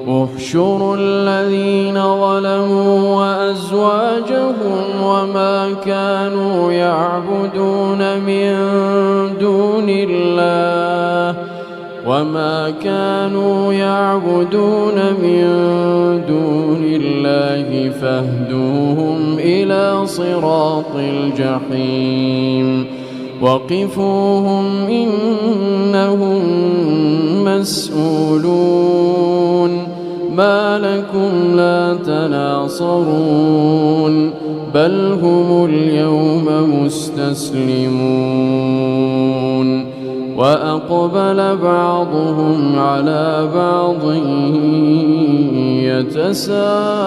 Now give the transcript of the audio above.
احشروا الذين ظلموا وأزواجهم وما كانوا يعبدون من دون الله فاهدوهم إلى صراط الجحيم وقفوهم إنهم مسؤولون ما لكم لا تناصرون بل هم اليوم مستسلمون وأقبل بعضهم على بعض يتساءلون